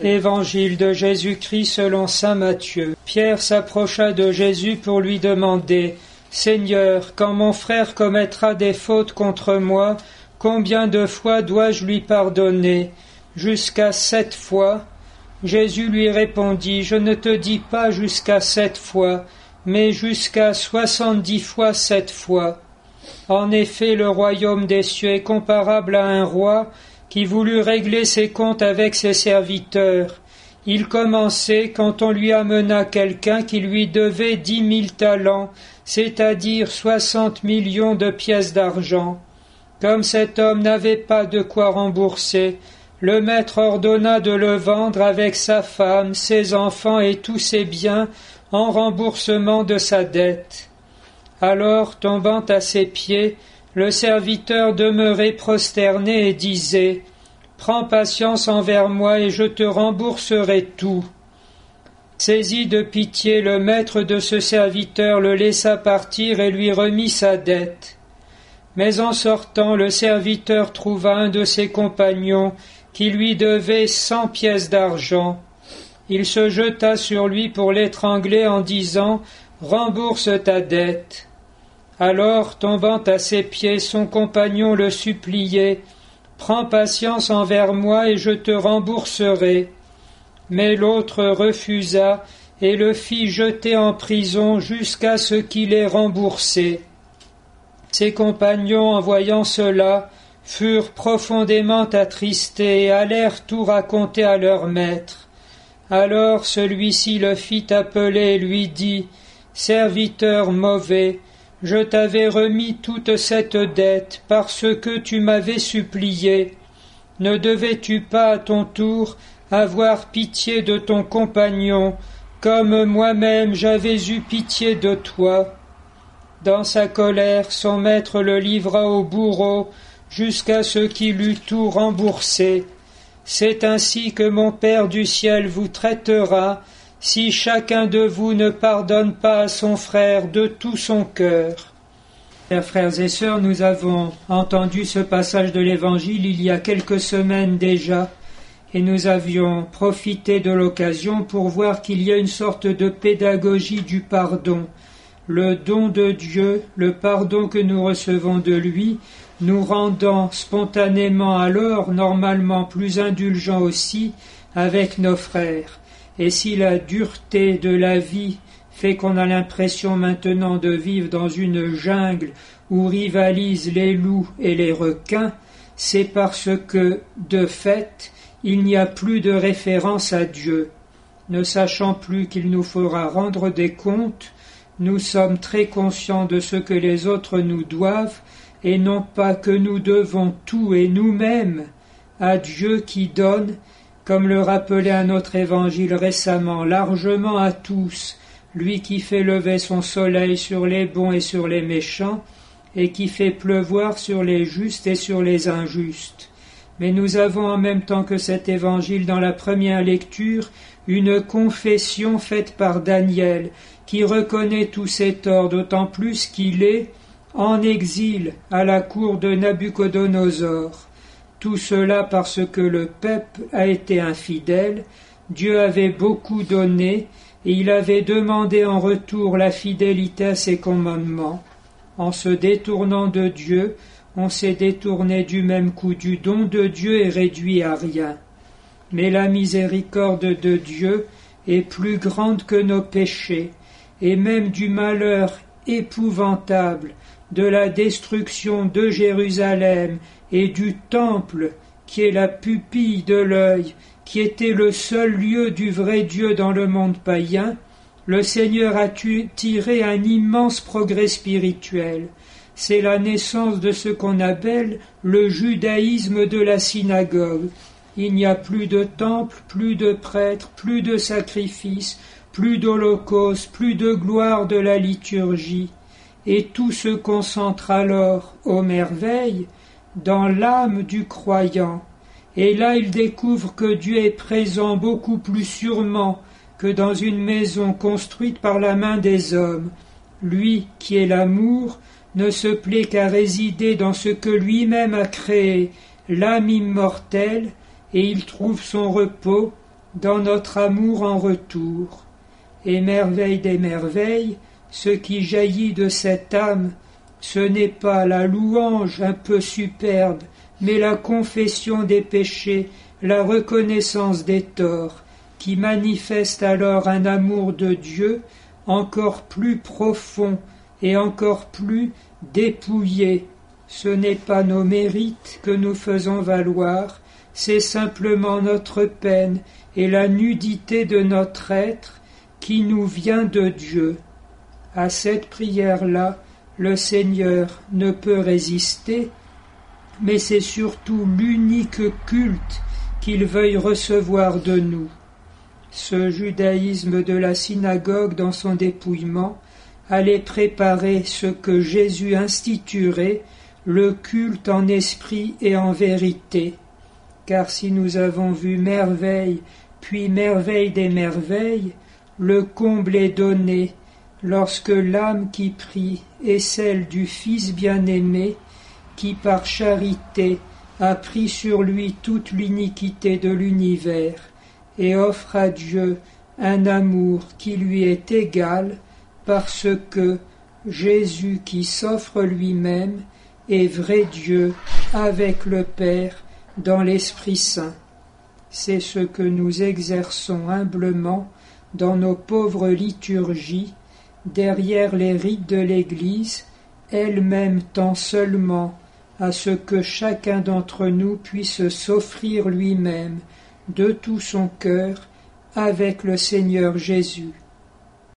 Évangile de Jésus-Christ selon saint Matthieu. Pierre s'approcha de Jésus pour lui demander « Seigneur, quand mon frère commettra des fautes contre moi, combien de fois dois-je lui pardonner? Jusqu'à 7 fois ?» Jésus lui répondit « Je ne te dis pas jusqu'à 7 fois, mais jusqu'à 70 fois 7 fois. » En effet, le royaume des cieux est comparable à un roi qui voulut régler ses comptes avec ses serviteurs. Il commençait quand on lui amena quelqu'un qui lui devait 10 000 talents, c'est-à-dire 60 millions de pièces d'argent. Comme cet homme n'avait pas de quoi rembourser, le maître ordonna de le vendre avec sa femme, ses enfants et tous ses biens en remboursement de sa dette. Alors, tombant à ses pieds, le serviteur demeurait prosterné et disait « Prends patience envers moi et je te rembourserai tout. » Saisi de pitié, le maître de ce serviteur le laissa partir et lui remit sa dette. Mais en sortant, le serviteur trouva un de ses compagnons qui lui devait 100 pièces d'argent. Il se jeta sur lui pour l'étrangler en disant « Rembourse ta dette. » Alors, tombant à ses pieds, son compagnon le suppliait « Prends patience envers moi et je te rembourserai. » Mais l'autre refusa et le fit jeter en prison jusqu'à ce qu'il ait remboursé. Ses compagnons, en voyant cela, furent profondément attristés et allèrent tout raconter à leur maître. Alors celui-ci le fit appeler et lui dit « Serviteur mauvais, je t'avais remis toute cette dette parce que tu m'avais supplié. Ne devais-tu pas à ton tour avoir pitié de ton compagnon, comme moi-même j'avais eu pitié de toi ?» Dans sa colère, son maître le livra au bourreau jusqu'à ce qu'il eût tout remboursé. C'est ainsi que mon Père du ciel vous traitera, si chacun de vous ne pardonne pas à son frère de tout son cœur. Chers frères et sœurs, nous avons entendu ce passage de l'Évangile il y a quelques semaines déjà, et nous avions profité de l'occasion pour voir qu'il y a une sorte de pédagogie du pardon. Le don de Dieu, le pardon que nous recevons de lui, nous rendant spontanément alors normalement plus indulgents aussi avec nos frères. Et si la dureté de la vie fait qu'on a l'impression maintenant de vivre dans une jungle où rivalisent les loups et les requins, c'est parce que, de fait, il n'y a plus de référence à Dieu. Ne sachant plus qu'il nous faudra rendre des comptes, nous sommes très conscients de ce que les autres nous doivent, et non pas que nous devons tout et nous-mêmes à Dieu qui donne, comme le rappelait un autre évangile récemment, largement à tous, lui qui fait lever son soleil sur les bons et sur les méchants, et qui fait pleuvoir sur les justes et sur les injustes. Mais nous avons en même temps que cet évangile dans la première lecture une confession faite par Daniel, qui reconnaît tous ses torts, d'autant plus qu'il est en exil à la cour de Nabuchodonosor. Tout cela parce que le peuple a été infidèle, Dieu avait beaucoup donné, et il avait demandé en retour la fidélité à ses commandements. En se détournant de Dieu, on s'est détourné du même coup du don de Dieu et réduit à rien. Mais la miséricorde de Dieu est plus grande que nos péchés, et même du malheur épouvantable de la destruction de Jérusalem et du temple, qui est la pupille de l'œil, qui était le seul lieu du vrai Dieu dans le monde païen, le Seigneur a tiré un immense progrès spirituel. C'est la naissance de ce qu'on appelle le judaïsme de la synagogue. Il n'y a plus de temple, plus de prêtres, plus de sacrifices, plus d'holocauste, plus de gloire de la liturgie. Et tout se concentre alors, ô merveille, dans l'âme du croyant. Et là il découvre que Dieu est présent beaucoup plus sûrement que dans une maison construite par la main des hommes. Lui qui est l'amour ne se plaît qu'à résider dans ce que lui-même a créé, l'âme immortelle, et il trouve son repos dans notre amour en retour. Et merveille des merveilles, ce qui jaillit de cette âme, ce n'est pas la louange un peu superbe, mais la confession des péchés, la reconnaissance des torts, qui manifeste alors un amour de Dieu encore plus profond et encore plus dépouillé. Ce n'est pas nos mérites que nous faisons valoir, c'est simplement notre peine et la nudité de notre être qui nous vient de Dieu. À cette prière-là, le Seigneur ne peut résister, mais c'est surtout l'unique culte qu'il veuille recevoir de nous. Ce judaïsme de la synagogue dans son dépouillement allait préparer ce que Jésus instituerait, le culte en esprit et en vérité. Car si nous avons vu merveille, puis merveille des merveilles, le comble est donné, lorsque l'âme qui prie est celle du Fils bien-aimé, qui par charité a pris sur lui toute l'iniquité de l'univers, et offre à Dieu un amour qui lui est égal, parce que Jésus qui s'offre lui-même est vrai Dieu avec le Père dans l'Esprit Saint. C'est ce que nous exerçons humblement dans nos pauvres liturgies, derrière les rites de l'Église, elle-même tend seulement à ce que chacun d'entre nous puisse s'offrir lui-même de tout son cœur avec le Seigneur Jésus.